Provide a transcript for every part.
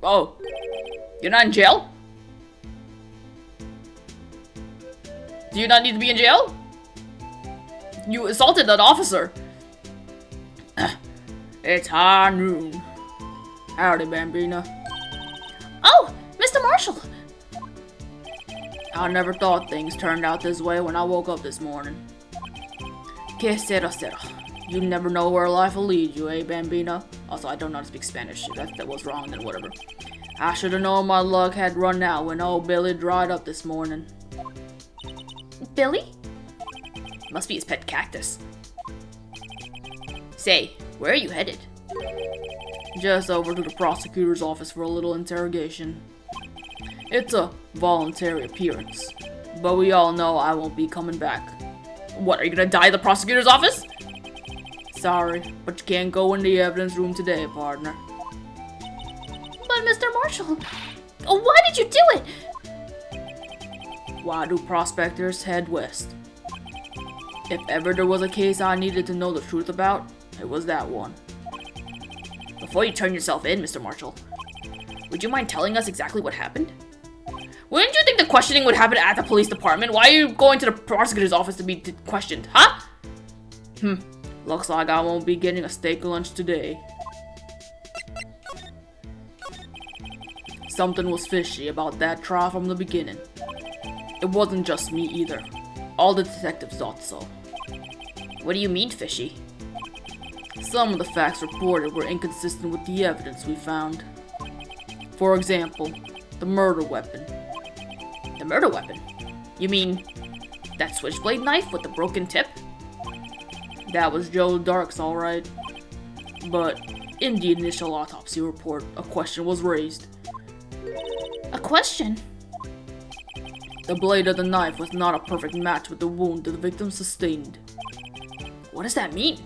Oh, you're not in jail? Do you not need to be in jail? You assaulted an officer. It's high noon. Howdy, Bambina. Oh, Mr. Marshall! I never thought things turned out this way when I woke up this morning. Que sera sera. You never know where life will lead you, eh, Bambina? Also, I don't know how to speak Spanish. If that was wrong, then whatever. I should have known my luck had run out when old Billy dried up this morning. Billy? Must be his pet cactus. Say, where are you headed? Just over to the prosecutor's office for a little interrogation. It's a voluntary appearance, but we all know I won't be coming back. What, are you gonna die at the prosecutor's office? Sorry, but you can't go in the evidence room today, partner. But Mr. Marshall, why did you do it? Why do prospectors head west? If ever there was a case I needed to know the truth about, it was that one. Before you turn yourself in, Mr. Marshall, would you mind telling us exactly what happened? Wouldn't you think the questioning would happen at the police department? Why are you going to the prosecutor's office to be questioned, huh? Looks like I won't be getting a steak lunch today. Something was fishy about that trial from the beginning. It wasn't just me either. All the detectives thought so. What do you mean, fishy? Some of the facts reported were inconsistent with the evidence we found. For example, the murder weapon. The murder weapon? You mean that switchblade knife with the broken tip? That was Joe Dark's, alright. But in the initial autopsy report, a question was raised. A question? The blade of the knife was not a perfect match with the wound that the victim sustained. What does that mean?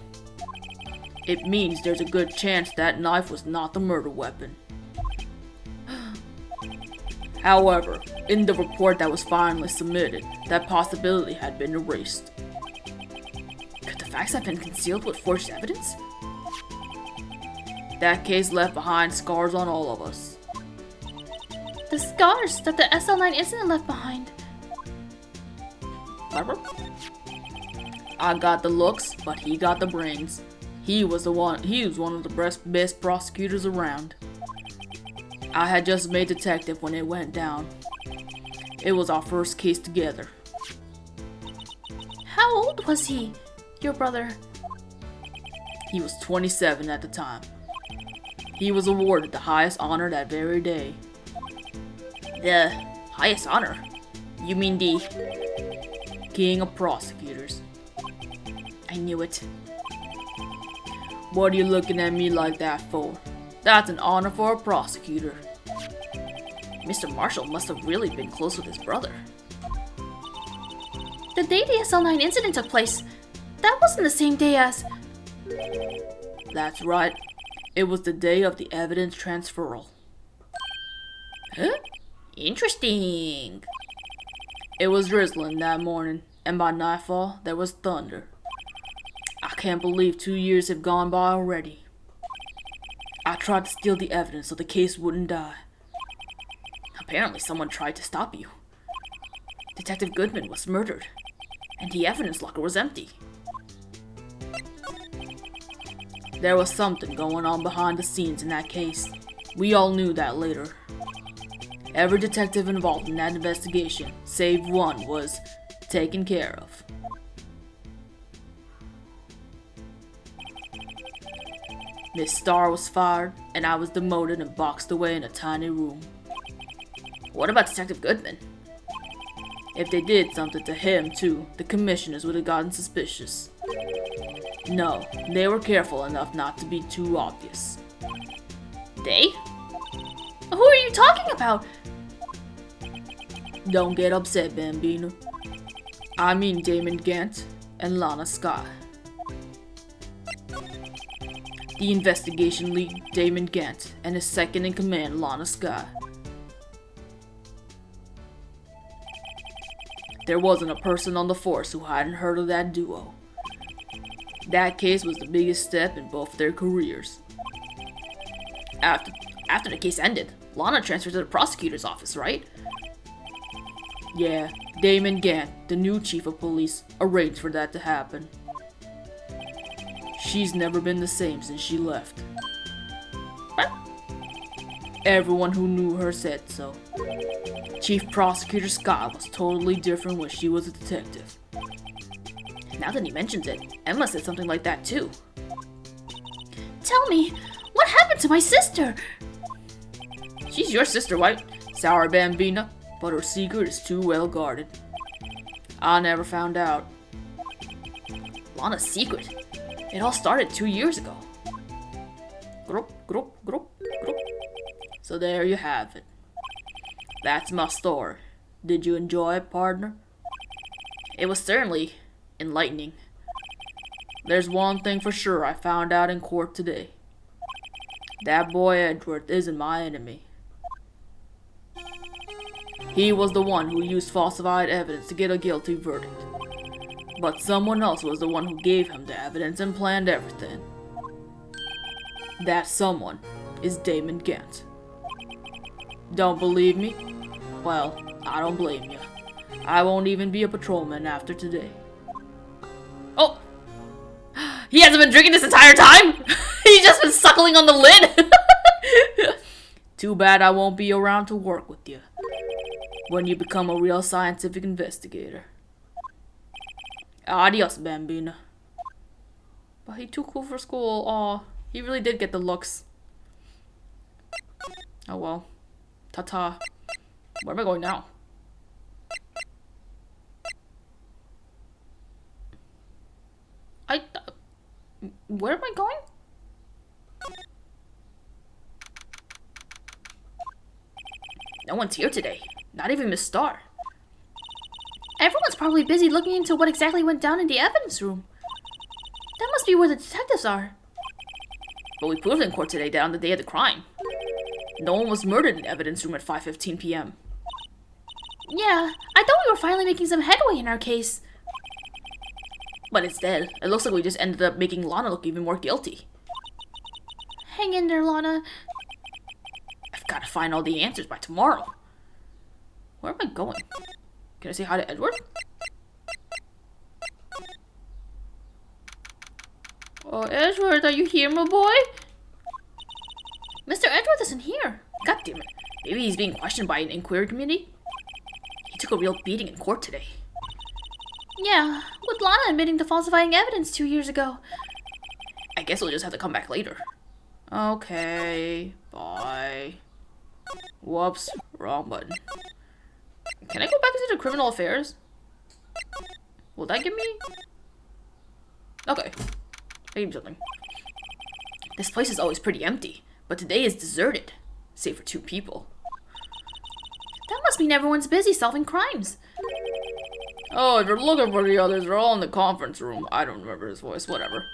It means there's a good chance that knife was not the murder weapon. However, in the report that was finally submitted, that possibility had been erased. Could the facts have been concealed with forged evidence? That case left behind scars on all of us. The scars that the SL9 incident left behind. Remember? I got the looks, but he got the brains. He was one of the best prosecutors around. I had just made detective when it went down. It was our first case together. How old was he, your brother? He was 27 at the time. He was awarded the highest honor that very day. The highest honor? You mean the King of Prosecutors? I knew it. What are you looking at me like that for? That's an honor for a prosecutor. Mr. Marshall must have really been close with his brother. The day the SL9 incident took place, that wasn't the same day as... That's right. It was the day of the evidence transferal. Huh? Interesting. It was drizzling that morning, and by nightfall, there was thunder. I can't believe 2 years have gone by already. I tried to steal the evidence so the case wouldn't die. Apparently someone tried to stop you. Detective Goodman was murdered, and the evidence locker was empty. There was something going on behind the scenes in that case. We all knew that later. Every detective involved in that investigation, save one, was taken care of. Miss Starr was fired, and I was demoted and boxed away in a tiny room. What about Detective Goodman? If they did something to him, too, the commissioners would have gotten suspicious. No, they were careful enough not to be too obvious. They? Who are you talking about? Don't get upset, Bambino. I mean Damon Gant and Lana Scott. The investigation lead, Damon Gant, and his second-in-command, Lana Scott. There wasn't a person on the force who hadn't heard of that duo. That case was the biggest step in both their careers. After the case ended, Lana transferred to the prosecutor's office, right? Yeah, Damon Gant, the new chief of police, arranged for that to happen. She's never been the same since she left. What? Everyone who knew her said so. Chief Prosecutor Scott was totally different when she was a detective. Now that he mentions it, Emma said something like that too. Tell me, what happened to my sister? She's your sister, right? Sour Bambina, but her secret is too well guarded. I never found out. Lana's secret? It all started 2 years ago. Group, group, group, group. So there you have it. That's my story. Did you enjoy it, partner? It was certainly enlightening. There's one thing for sure I found out in court today. That boy Edward isn't my enemy. He was the one who used falsified evidence to get a guilty verdict. But someone else was the one who gave him the evidence and planned everything. That someone is Damon Gant. Don't believe me? Well, I don't blame you. I won't even be a patrolman after today. Oh! He hasn't been drinking this entire time? He's just been suckling on the lid? Too bad I won't be around to work with you when you become a real scientific investigator. Adios, Bambina. But he too cool for school. Aw, he really did get the looks. Oh well. Ta-ta. Where am I going now? Where am I going? No one's here today. Not even Miss Starr. Everyone's probably busy looking into what exactly went down in the evidence room. That must be where the detectives are. But we proved in court today that on the day of the crime, no one was murdered in the evidence room at 5:15 p.m. Yeah, I thought we were finally making some headway in our case. But instead, it looks like we just ended up making Lana look even more guilty. Hang in there, Lana. I've got to find all the answers by tomorrow. Where am I going? Can I say hi to Edward? Oh, Edward, are you here, my boy? Mr. Edward isn't here. God damn it. Maybe he's being questioned by an inquiry committee? He took a real beating in court today. Yeah, with Lana admitting to falsifying evidence 2 years ago. I guess we'll just have to come back later. Okay, bye. Whoops, wrong button. Can I go back into the criminal affairs? Will that give me? Okay, that gave me something. This place is always pretty empty, but today is deserted, save for 2 people. That must mean everyone's busy solving crimes. Oh, if you're looking for the others, they're all in the conference room. I don't remember his voice, whatever.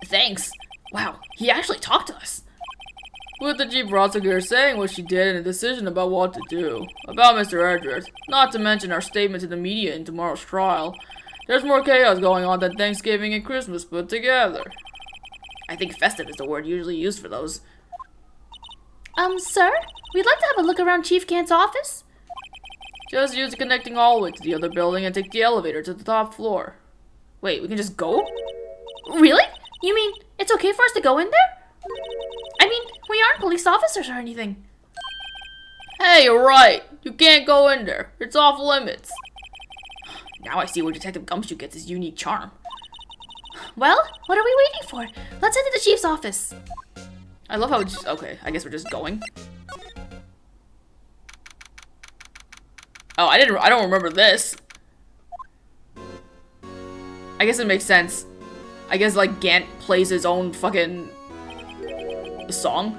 Thanks. Wow, he actually talked to us. With the chief prosecutor saying what she did and a decision about what to do. About Mr. Edwards, not to mention our statement to the media in tomorrow's trial. There's more chaos going on than Thanksgiving and Christmas put together. I think festive is the word usually used for those. Sir? We'd like to have a look around Chief Gant's office. Just use the connecting hallway to the other building and take the elevator to the top floor. Wait, we can just go? Really? You mean it's okay for us to go in there? I mean, we aren't police officers or anything. Hey, you're right. You can't go in there. It's off limits. Now I see where Detective Gumshoe gets his unique charm. Well, what are we waiting for? Let's head to the chief's office. I love how it's just, okay, I guess we're just going. Oh, I don't remember this. I guess it makes sense. I guess, like, Gant plays his own fucking song.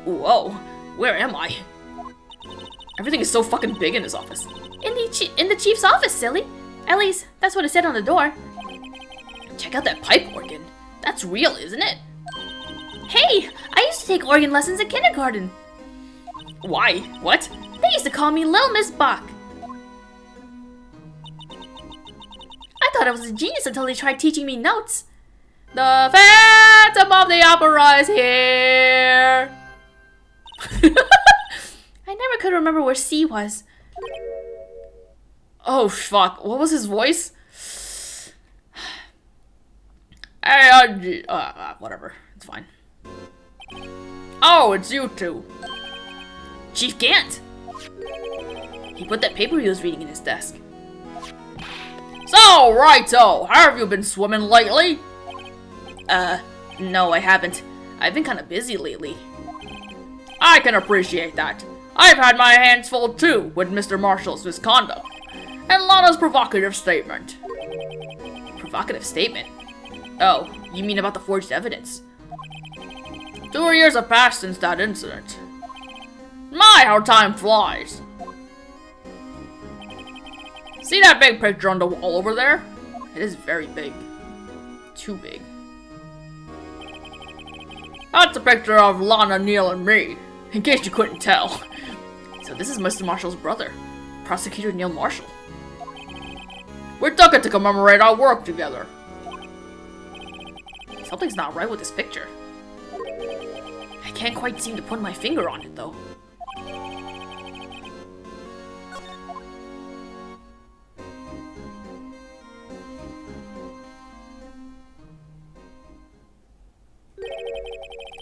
Whoa, where am I? Everything is so fucking big in this office. In the chief's office, silly. At least, that's what it said on the door. Check out that pipe organ. That's real, isn't it? Hey, I used to take organ lessons in kindergarten. Why? What? They used to call me Lil Miss Bach. I thought I was a genius until they tried teaching me notes. The Phantom of the Opera is here. I never could remember where C was. Oh, fuck. What was his voice? Hey, whatever. It's fine. Oh, it's you two. Chief Gant! He put that paper he was reading in his desk. So, righto, have you been swimming lately? No, I haven't. I've been kind of busy lately. I can appreciate that. I've had my hands full too with Mr. Marshall's misconduct and Lana's provocative statement. Provocative statement? Oh, you mean about the forged evidence? 2 years have passed since that incident. My, how time flies. See that big picture on the wall over there? It is very big. Too big. That's a picture of Lana, Neil, and me, in case you couldn't tell. So this is Mr. Marshall's brother, Prosecutor Neil Marshall. We took it to commemorate our work together. Something's not right with this picture. I can't quite seem to put my finger on it, though.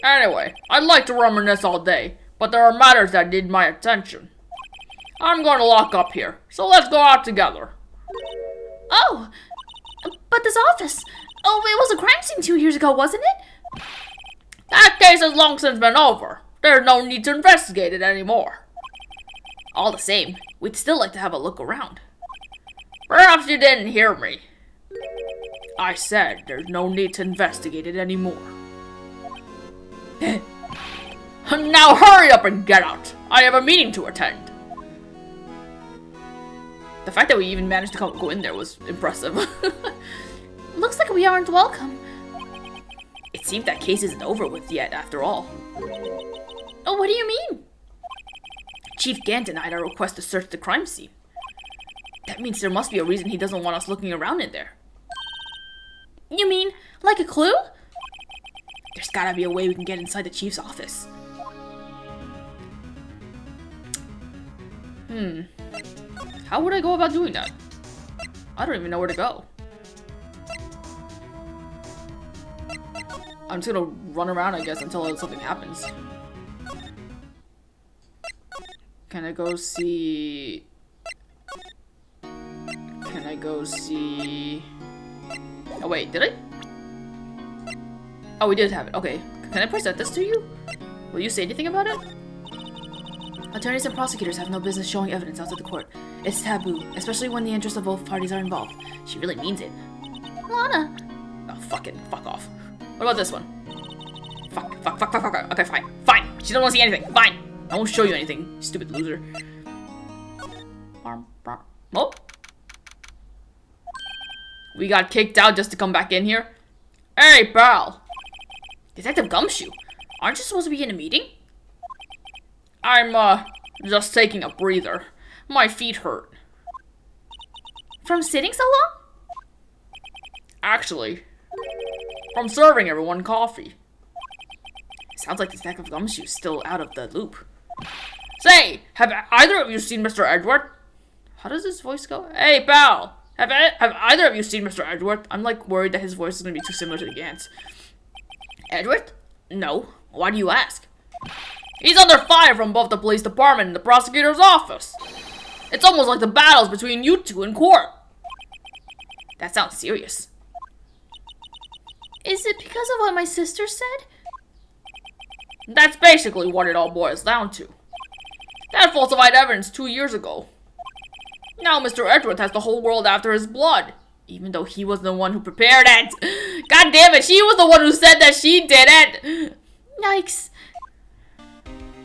Anyway, I'd like to reminisce all day, but there are matters that need my attention. I'm going to lock up here, so let's go out together. Oh, but this office. Oh, it was a crime scene 2 years ago, wasn't it? That case has long since been over. There's no need to investigate it anymore. All the same, we'd still like to have a look around. Perhaps you didn't hear me. I said there's no need to investigate it anymore. Now hurry up and get out. I have a meeting to attend. The fact that we even managed to go in there was impressive. Looks like we aren't welcome. It seems that case isn't over with yet, after all. Oh, what do you mean? Chief Gant denied our request to search the crime scene. That means there must be a reason he doesn't want us looking around in there. You mean, like a clue? There's gotta be a way we can get inside the chief's office. How would I go about doing that? I don't even know where to go. I'm just gonna run around, I guess, until something happens. Can I go see... Can I go see... Oh wait, did I? Oh, we did have it. Okay. Can I present this to you? Will you say anything about it? Attorneys and prosecutors have no business showing evidence outside the court. It's taboo, especially when the interests of both parties are involved. She really means it. Lana! Oh, fuck off. What about this one? Fuck. Okay, fine. Fine! She doesn't want to see anything. Fine! I won't show you anything, stupid loser. Oh! We got kicked out just to come back in here? Hey, pal! Detective Gumshoe, aren't you supposed to be in a meeting? I'm, just taking a breather. My feet hurt. From sitting so long? Actually, from serving everyone coffee. Sounds like Detective Gumshoe's still out of the loop. Say, have either of you seen Mr. Edward? How does his voice go? Hey, pal! Have either of you seen Mr. Edward? I'm, like, worried that his voice is gonna be too similar to the Gant's. Edward? No. Why do you ask? He's under fire from both the police department and the prosecutor's office. It's almost like the battles between you two in court. That sounds serious. Is it because of what my sister said? That's basically what it all boils down to. That falsified evidence 2 years ago. Now Mr. Edward has the whole world after his blood. Even though he was the one who prepared it. God damn it, she was the one who said that she did it. Yikes.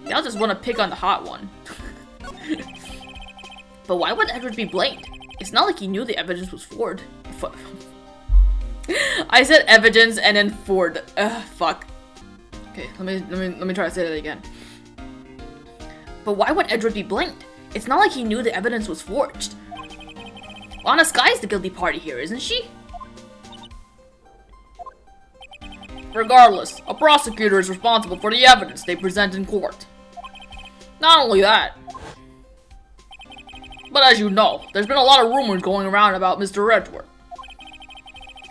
Y'all just want to pick on the hot one. But why would Edward be blamed? It's not like he knew the evidence was forged. I said evidence and then Ford. Fuck. Okay, let me try to say that again. But why would Edward be blamed? It's not like he knew the evidence was forged. Lana Sky's the guilty party here, isn't she? Regardless, a prosecutor is responsible for the evidence they present in court. Not only that, but as you know, there's been a lot of rumors going around about Mr. Edward.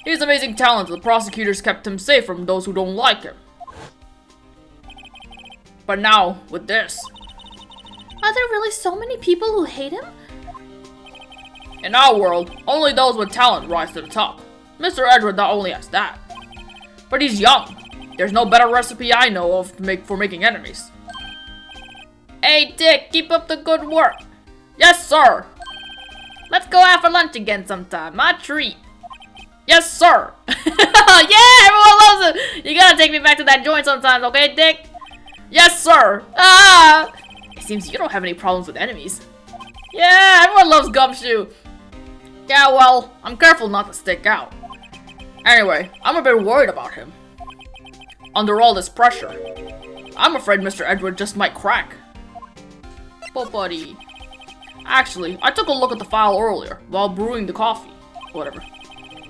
He has amazing talent, the prosecutors kept him safe from those who don't like him. But now, with this... Are there really so many people who hate him? In our world, only those with talent rise to the top. Mr. Edward not only has that, but he's young. There's no better recipe I know of for making enemies. Hey Dick, keep up the good work. Yes, sir. Let's go out for lunch again sometime. My treat. Yes, sir. Yeah, everyone loves it. You gotta take me back to that joint sometimes, okay, Dick? Yes, sir. Ah! It seems you don't have any problems with enemies. Yeah, everyone loves Gumshoe. Yeah, well, I'm careful not to stick out. Anyway, I'm a bit worried about him. Under all this pressure, I'm afraid Mr. Edward just might crack. But buddy, actually, I took a look at the file earlier while brewing the coffee. Whatever.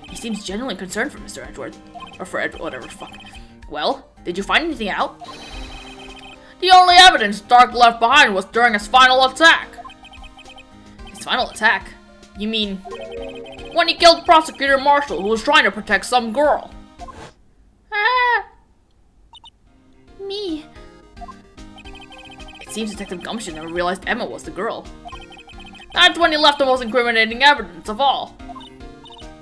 He seems genuinely concerned for Mr. Edward. Or for Edward, whatever, fuck. Well, did you find anything out? The only evidence Dark left behind was during his final attack. His final attack? You mean... when he killed Prosecutor Marshall, who was trying to protect some girl. Ah! Me. It seems Detective Gumshoe never realized Emma was the girl. That's when he left the most incriminating evidence of all.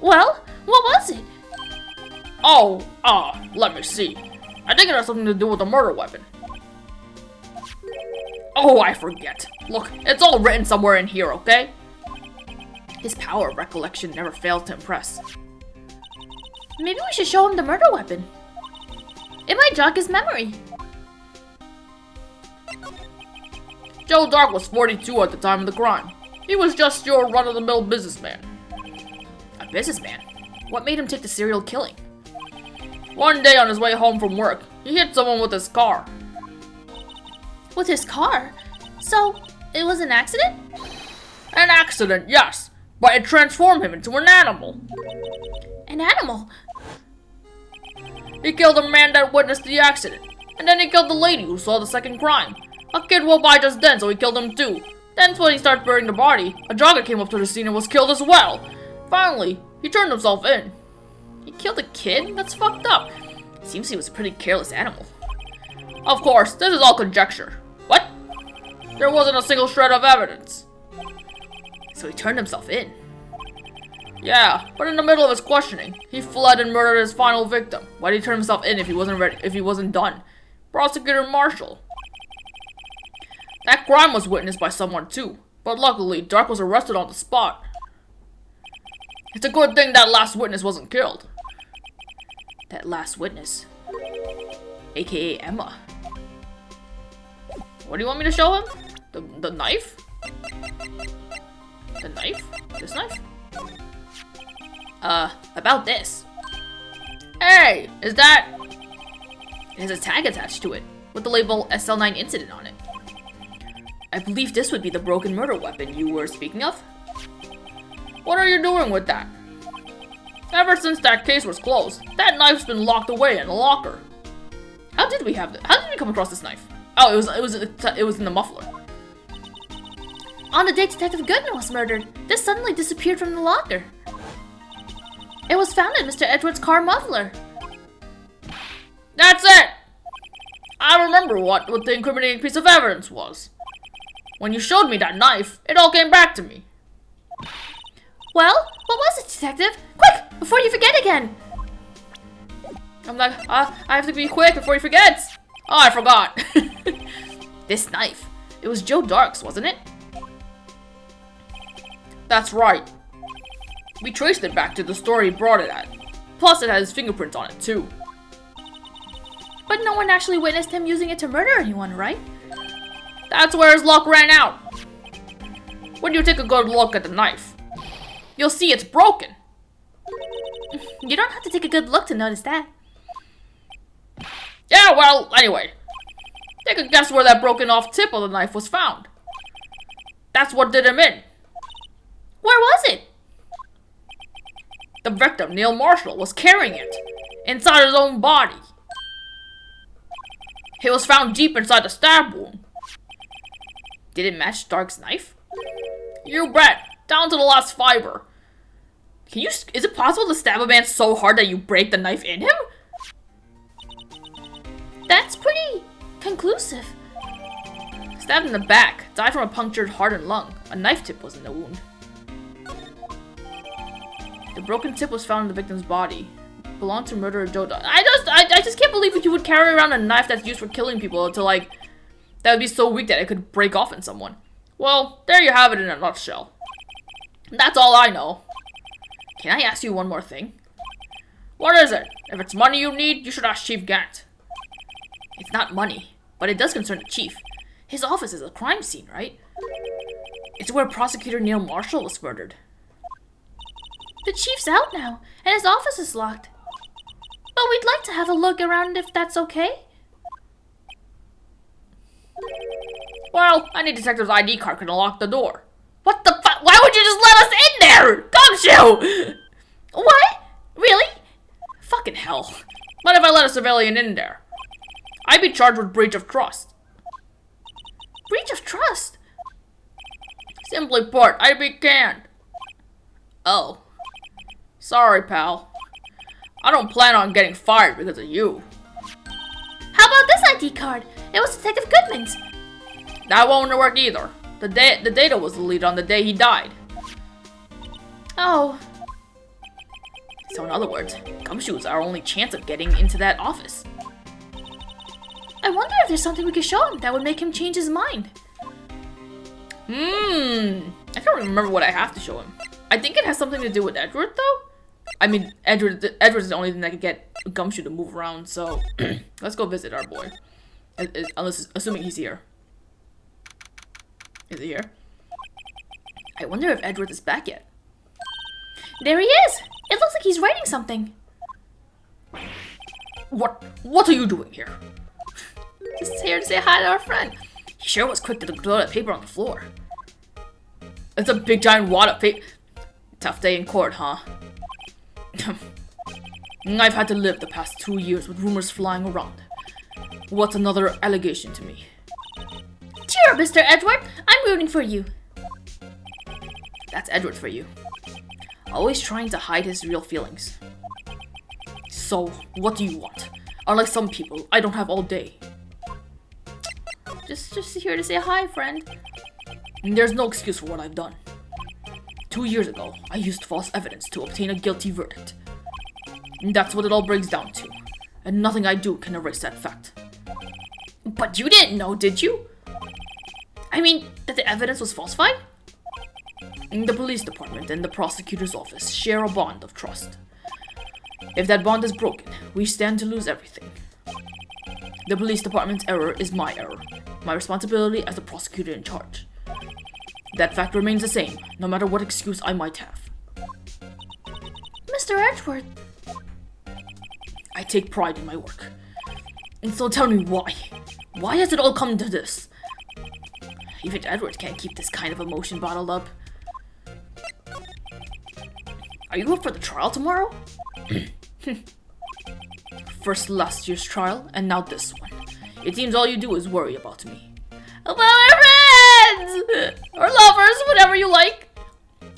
Well, what was it? Oh, let me see. I think it has something to do with the murder weapon. Oh, I forget. Look, it's all written somewhere in here, okay? His power of recollection never fails to impress. Maybe we should show him the murder weapon. It might jog his memory. Joe Dark was 42 at the time of the crime. He was just your run-of-the-mill businessman. A businessman? What made him take the serial killing? One day on his way home from work, he hit someone with his car. With his car? So, it was an accident? An accident, yes, but it transformed him into an animal. An animal? He killed a man that witnessed the accident, and then he killed the lady who saw the second crime. A kid walked by just then, so he killed him too. Then when he started burying the body, a jogger came up to the scene and was killed as well. Finally, he turned himself in. He killed a kid? That's fucked up. Seems he was a pretty careless animal. Of course, this is all conjecture. What? There wasn't a single shred of evidence. So he turned himself in? Yeah, but in the middle of his questioning, he fled and murdered his final victim. Why did he turn himself in if he wasn't ready, if he wasn't done? Prosecutor Marshall. That crime was witnessed by someone too, but luckily, Dark was arrested on the spot. It's a good thing that last witness wasn't killed. That last witness? AKA Emma. What do you want me to show him? The knife? The knife? This knife? About this. Hey, is that... It has a tag attached to it, with the label SL9 Incident on it. I believe this would be the broken murder weapon you were speaking of. What are you doing with that? Ever since that case was closed, that knife's been locked away in a locker. How did we have this? How did we come across this knife? Oh, it was in the muffler. On the day Detective Goodman was murdered, this suddenly disappeared from the locker. It was found in Mr. Edward's car muffler. That's it! I remember what the incriminating piece of evidence was. When you showed me that knife, it all came back to me. Well, what was it, Detective? Quick, before you forget again. I have to be quick before he forgets. Oh, I forgot. This knife, it was Joe Dark's, wasn't it? That's right. We traced it back to the store he brought it at. Plus, it had his fingerprints on it, too. But no one actually witnessed him using it to murder anyone, right? That's where his luck ran out. When you take a good look at the knife, you'll see it's broken. You don't have to take a good look to notice that. Yeah, well, anyway. Take a guess where that broken off tip of the knife was found. That's what did him in. Where was it? The victim, Neil Marshall, was carrying it inside his own body. It was found deep inside the stab wound. Did it match Stark's knife? You bet! Down to the last fiber. Is it possible to stab a man so hard that you break the knife in him? That's pretty conclusive. Stabbed in the back. Died from a punctured heart and lung. A knife tip was in the wound. The broken tip was found in the victim's body. Belonged to murderer Joe. I just can't believe that you would carry around a knife that's used for killing people to like... That would be so weak that it could break off in someone. Well, there you have it in a nutshell. That's all I know. Can I ask you one more thing? What is it? If it's money you need, you should ask Chief Gant. It's not money, but it does concern the chief. His office is a crime scene, right? It's where Prosecutor Neil Marshall was murdered. The chief's out now, and his office is locked. But we'd like to have a look around if that's okay. Well, any detective's ID card can unlock the door. What the fuck? Why would you just let us in there? Gumshoe! What? Really? Fucking hell. What if I let a civilian in there? I'd be charged with breach of trust. Breach of trust? Simply put, I'd be canned. Oh. Sorry, pal. I don't plan on getting fired because of you. How about this ID card? It was Detective Goodman's. That won't work either. The data was deleted on the day he died. Oh. So in other words, Gumshoe's our only chance of getting into that office. I wonder if there's something we could show him that would make him change his mind. I can't remember what I have to show him. I think it has something to do with Edward, though. I mean, Edward's the only thing that could get Gumshoe to move around, so let's go visit our boy. Assuming he's here. Is he here? I wonder if Edward is back yet. There he is! It looks like he's writing something. What are you doing here? Just here to say hi to our friend. He sure was quick to throw that paper on the floor. It's a big giant wad of paper. Tough day in court, huh? I've had to live the past 2 years with rumors flying around. What's another allegation to me? Cheer up, Mr. Edward. I'm rooting for you. That's Edward for you. Always trying to hide his real feelings. So, what do you want? Unlike some people, I don't have all day. Just here to say hi, friend. There's no excuse for what I've done. 2 years ago, I used false evidence to obtain a guilty verdict. And that's what it all breaks down to. And nothing I do can erase that fact. But you didn't know, did you? I mean, that the evidence was falsified? The police department and the prosecutor's office share a bond of trust. If that bond is broken, we stand to lose everything. The police department's error is my error, my responsibility as the prosecutor in charge. That fact remains the same, no matter what excuse I might have. Mr. Edward. I take pride in my work. And so tell me why. Why has it all come to this? Even Edward can't keep this kind of emotion bottled up. Are you up for the trial tomorrow? First last year's trial, and now this one. It seems all you do is worry about me. Well, we're friends! Or lovers, whatever you like.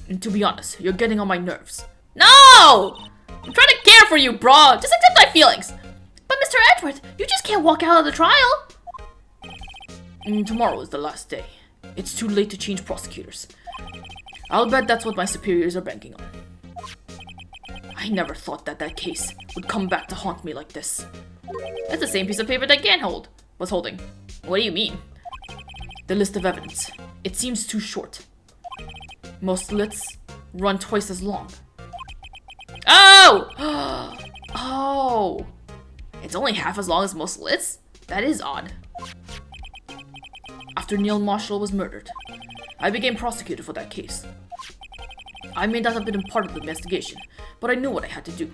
And to be honest, you're getting on my nerves. No! I'm trying to care for you, bro. Just accept my feelings. But Mr. Edward, you just can't walk out of the trial. Tomorrow is the last day. It's too late to change prosecutors. I'll bet that's what my superiors are banking on. I never thought that case would come back to haunt me like this. That's the same piece of paper that Gant was holding. What do you mean? The list of evidence. It seems too short. Most lists run twice as long. Oh! Oh! It's only half as long as most lists? That is odd. After Neil Marshall was murdered, I became prosecutor for that case. I may not have been a part of the investigation, but I knew what I had to do.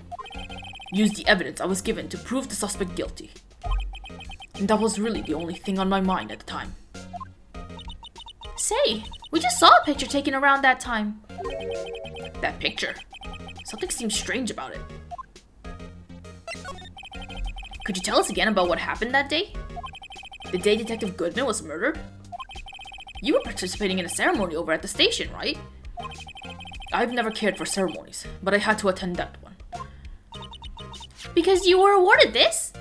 Use the evidence I was given to prove the suspect guilty. And that was really the only thing on my mind at the time. Say, we just saw a picture taken around that time. That picture? Something seems strange about it. Could you tell us again about what happened that day? The day Detective Goodman was murdered? You were participating in a ceremony over at the station, right? I've never cared for ceremonies, but I had to attend that one. Because you were awarded this?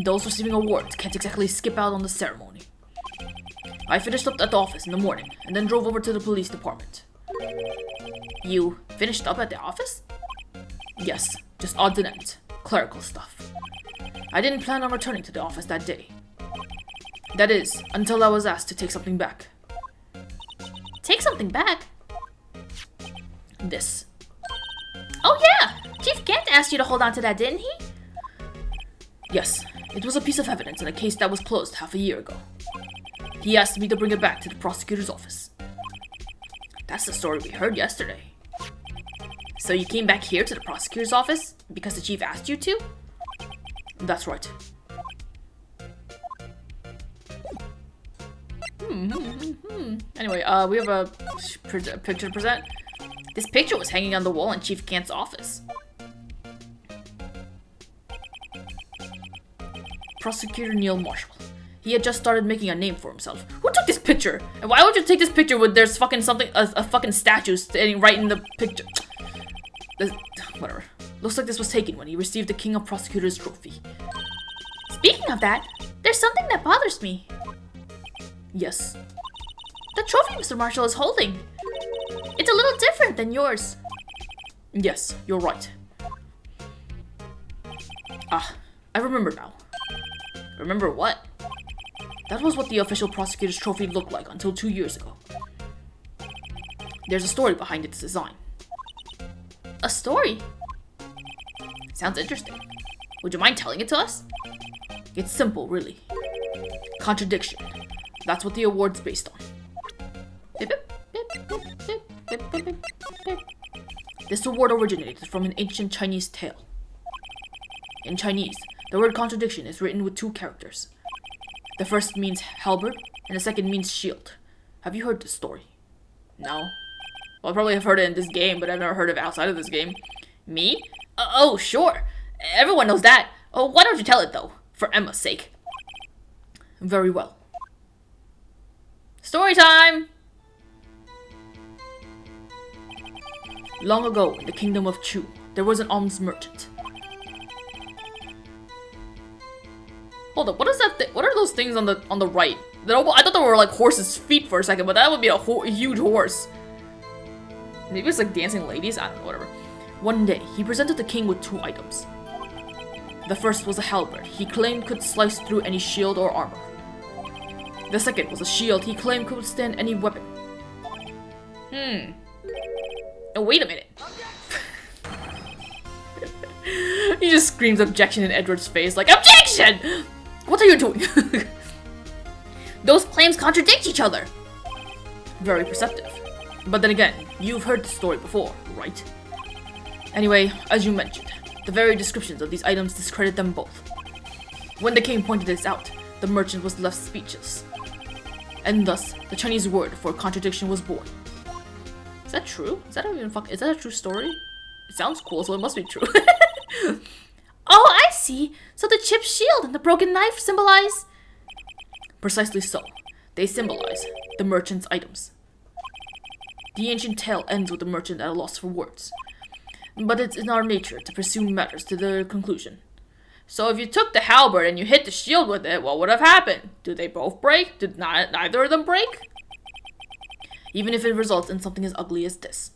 Those receiving awards can't exactly skip out on the ceremony. I finished up at the office in the morning, and then drove over to the police department. You finished up at the office? Yes, just odds and ends. Clerical stuff. I didn't plan on returning to the office that day. That is, until I was asked to take something back. Take something back? This. Oh yeah! Chief Gant asked you to hold on to that, didn't he? Yes, it was a piece of evidence in a case that was closed half a year ago. He asked me to bring it back to the prosecutor's office. That's the story we heard yesterday. So you came back here to the prosecutor's office because the chief asked you to? That's right. Anyway, we have a picture to present. This picture was hanging on the wall in Chief Gant's office. Prosecutor Neil Marshall. He had just started making a name for himself. Who took this picture? And why would you take this picture when there's fucking something, a fucking statue standing right in the picture? Whatever. Looks like this was taken when he received the King of Prosecutors trophy. Speaking of that, there's something that bothers me. Yes. The trophy Mr. Marshall is holding. It's a little different than yours. Yes, you're right. Ah, I remember now. Remember what? That was what the official prosecutor's trophy looked like until 2 years ago. There's a story behind its design. A story? Sounds interesting. Would you mind telling it to us? It's simple, really. Contradiction. That's what the award's based on. This award originated from an ancient Chinese tale. In Chinese, the word contradiction is written with 2 characters. The first means halberd, and the second means shield. Have you heard this story? No. Well, I probably have heard it in this game, but I've never heard of it outside of this game. Me? Oh, sure. Everyone knows that. Oh, why don't you tell it, though? For Emma's sake. Very well. Story time! Long ago, in the kingdom of Chu, there was an alms merchant. Hold up, what is that what are those things on the right? I thought they were like horses' feet for a second, but that would be a huge horse. Maybe it's like dancing ladies? I don't know, whatever. One day, he presented the king with 2 items. The first was a halberd he claimed could slice through any shield or armor. The second was a shield he claimed could withstand any weapon. Oh, wait a minute. He just screams objection in Edward's face, like, OBJECTION! What are you doing? Those claims contradict each other. Very perceptive. But then again, you've heard the story before, right? Anyway, as you mentioned, the very descriptions of these items discredit them both. When the king pointed this out, the merchant was left speechless. And thus, the Chinese word for contradiction was born. Is that true? Is that a true story? It sounds cool, so it must be true. Oh, I see. So the chipped shield and the broken knife symbolize... Precisely so. They symbolize the merchant's items. The ancient tale ends with the merchant at a loss for words. But it's in our nature to pursue matters to their conclusion. So if you took the halberd and you hit the shield with it, what would have happened? Did they both break? Did neither of them break? Even if it results in something as ugly as this.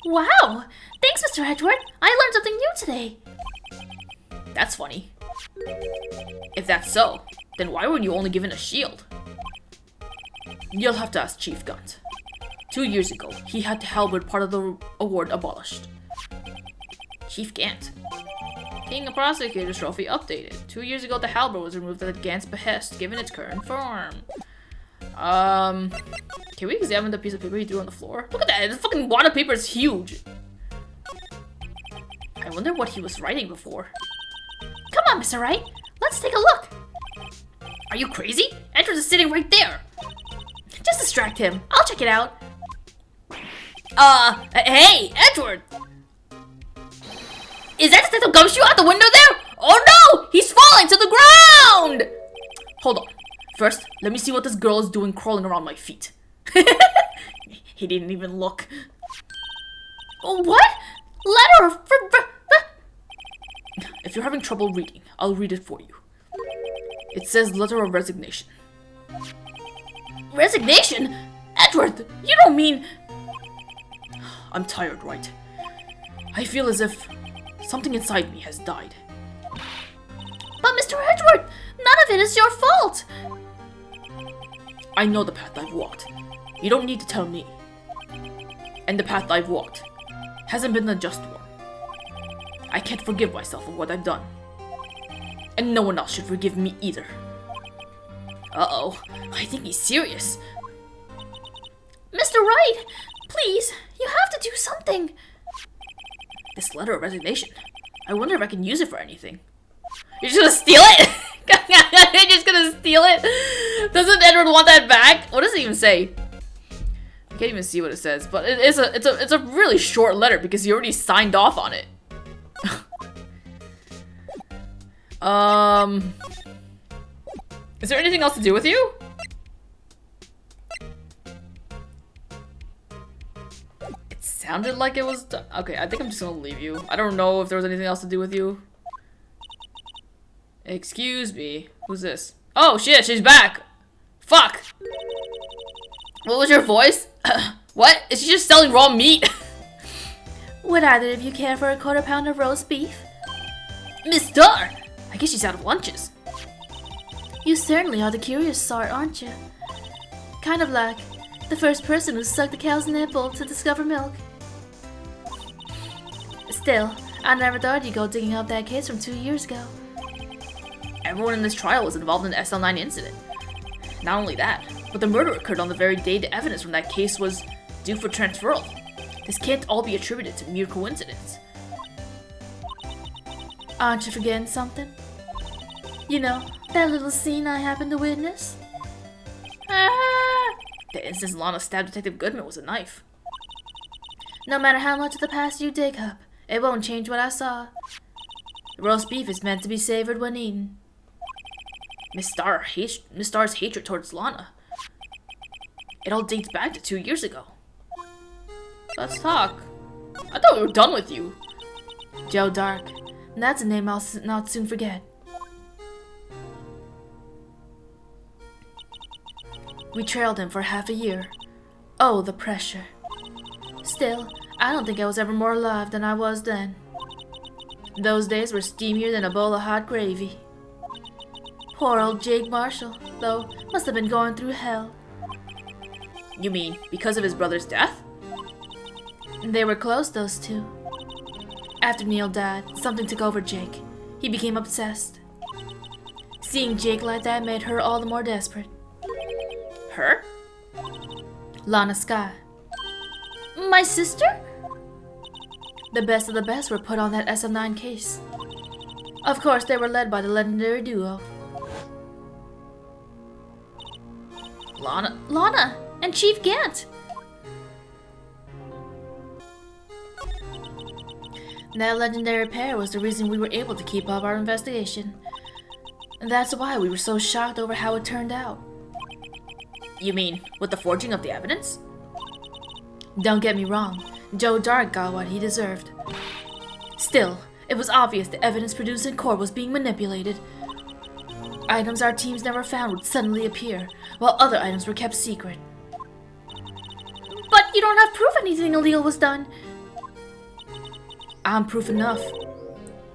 Wow! Thanks, Mr. Edward! I learned something new today! That's funny. If that's so, then why were you only given a shield? You'll have to ask Chief Gant. 2 years ago, he had the halberd part of the award abolished. Chief Gant. King of Prosecutors Trophy updated. 2 years ago, the halberd was removed at Gant's behest, given its current form. Can we examine the piece of paper he threw on the floor? Look at that! The fucking wad of paper is huge! I wonder what he was writing before. Come on, Mr. Wright! Let's take a look! Are you crazy? Edward is sitting right there! Just distract him. I'll check it out. Hey, Edward! Is that the gumshoe out the window there? Oh no! He's falling to the ground! Hold on. First, let me see what this girl is doing crawling around my feet. He didn't even look. What? Letter for... If you're having trouble reading, I'll read it for you. It says letter of resignation. Resignation? Edward, you don't mean... I'm tired, right? I feel as if something inside me has died. But Mr. Edward, none of it is your fault! I know the path I've walked. You don't need to tell me. And the path I've walked hasn't been the just one. I can't forgive myself for what I've done. And no one else should forgive me either. Uh-oh, I think he's serious. Mr. Wright, please, you have to do something. This letter of resignation. I wonder if I can use it for anything. You're just gonna steal it? You're just gonna steal it? Doesn't Edward want that back? What does it even say? I can't even see what it says, but it's a really short letter because he already signed off on it. Is there anything else to do with you? It sounded like it was done. Okay, I think I'm just gonna leave you. I don't know if there was anything else to do with you. Excuse me. Who's this? Oh shit, she's back. Fuck. What was your voice? What? Is she just selling raw meat? Would either of you care for a quarter pound of roast beef? Miss Starr! I guess she's out of lunches. You certainly are the curious sort, aren't you? Kind of like the first person who sucked the cow's nipple to discover milk. Still, I never thought you'd go digging up that case from 2 years ago. Everyone in this trial was involved in the SL9 incident. Not only that, but the murder occurred on the very day the evidence from that case was due for transferal. This can't all be attributed to mere coincidence. Aren't you forgetting something? You know, that little scene I happened to witness? The instance Lana stabbed Detective Goodman was a knife. No matter how much of the past you dig up, it won't change what I saw. Roast beef is meant to be savored when eaten. Miss Starr's hatred towards Lana. It all dates back to 2 years ago. Let's talk. I thought we were done with you. Joe Dark. That's a name I'll not soon forget. We trailed him for half a year. Oh, the pressure. Still, I don't think I was ever more alive than I was then. Those days were steamier than a bowl of hot gravy. Poor old Jake Marshall, though, must have been going through hell. You mean because of his brother's death? They were close, those two. After Neil died, something took over Jake. He became obsessed. Seeing Jake like that made her all the more desperate. Her? Lana Skye. My sister? The best of the best were put on that SM9 case. Of course, they were led by the legendary duo. Lana and Chief Gant. That legendary pair was the reason we were able to keep up our investigation. And that's why we were so shocked over how it turned out. You mean with the forging of the evidence? Don't get me wrong, Joe Dark got what he deserved. Still, it was obvious the evidence produced in court was being manipulated. Items our teams never found would suddenly appear, while other items were kept secret. But you don't have proof anything illegal was done. I'm proof enough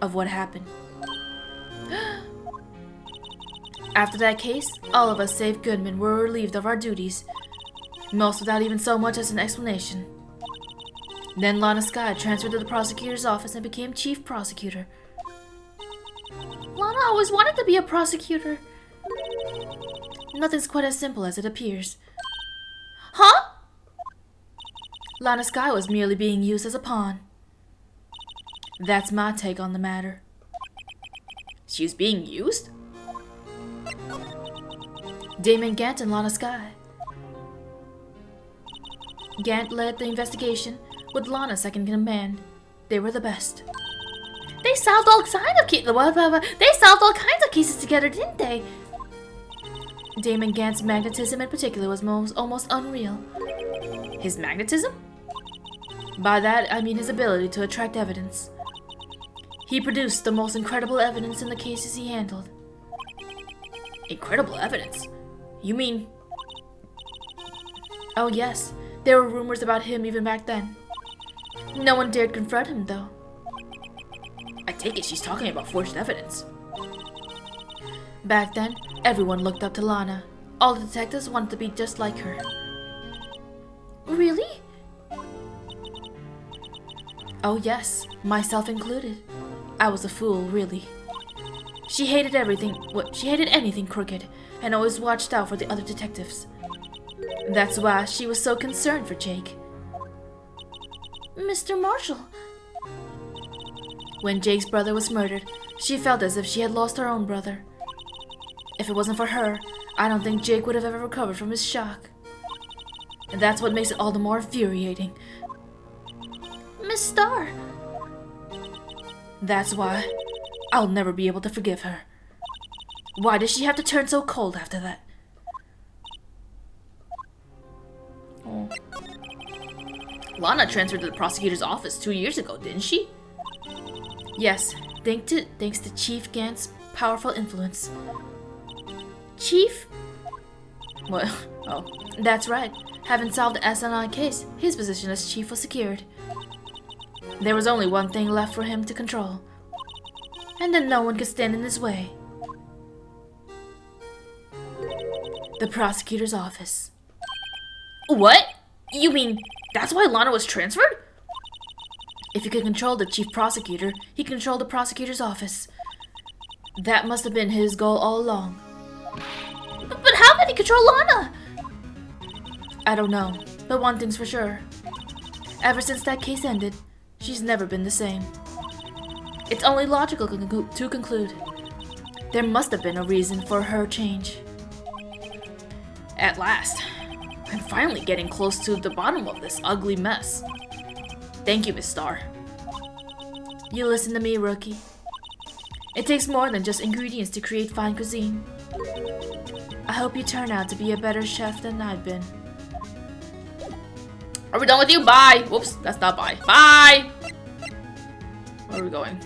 of what happened. After that case, all of us save Goodman were relieved of our duties, most without even so much as an explanation. Then Lana Skye transferred to the prosecutor's office and became chief prosecutor. Lana always wanted to be a prosecutor. Nothing's quite as simple as it appears. Huh? Lana Skye was merely being used as a pawn. That's my take on the matter. She was being used? Damon Gant and Lana Skye. Gant led the investigation, with Lana second in command. They were the best. They solved all kinds of cases together, didn't they? Damon Gantz's magnetism in particular was almost unreal. His magnetism? By that, I mean his ability to attract evidence. He produced the most incredible evidence in the cases he handled. Incredible evidence? You mean... Oh yes, there were rumors about him even back then. No one dared confront him, though. I take it she's talking about forged evidence. Back then, everyone looked up to Lana. All the detectives wanted to be just like her. Really? Oh yes, myself included. I was a fool, really. She hated everything, she hated anything crooked, and always watched out for the other detectives. That's why she was so concerned for Jake. Mr. Marshall. When Jake's brother was murdered, she felt as if she had lost her own brother. If it wasn't for her, I don't think Jake would have ever recovered from his shock. And that's what makes it all the more infuriating. Miss Starr. That's why I'll never be able to forgive her. Why does she have to turn so cold after that? Oh. Lana transferred to the prosecutor's office 2 years ago, didn't she? Yes, thanks to Chief Gantz's powerful influence. Chief? What? Oh, that's right. Having solved the SNI case, his position as chief was secured. There was only one thing left for him to control. And then no one could stand in his way. The prosecutor's office. What? You mean that's why Lana was transferred? If he could control the chief prosecutor, he controlled the prosecutor's office. That must have been his goal all along. But how did he control Lana? I don't know, but one thing's for sure. Ever since that case ended, she's never been the same. It's only logical to conclude. There must have been a reason for her change. At last, I'm finally getting close to the bottom of this ugly mess. Thank you, Miss Starr. You listen to me, rookie. It takes more than just ingredients to create fine cuisine. I hope you turn out to be a better chef than I've been. Are we done with you? Bye! Whoops, that's not bye. Bye! Where are we going?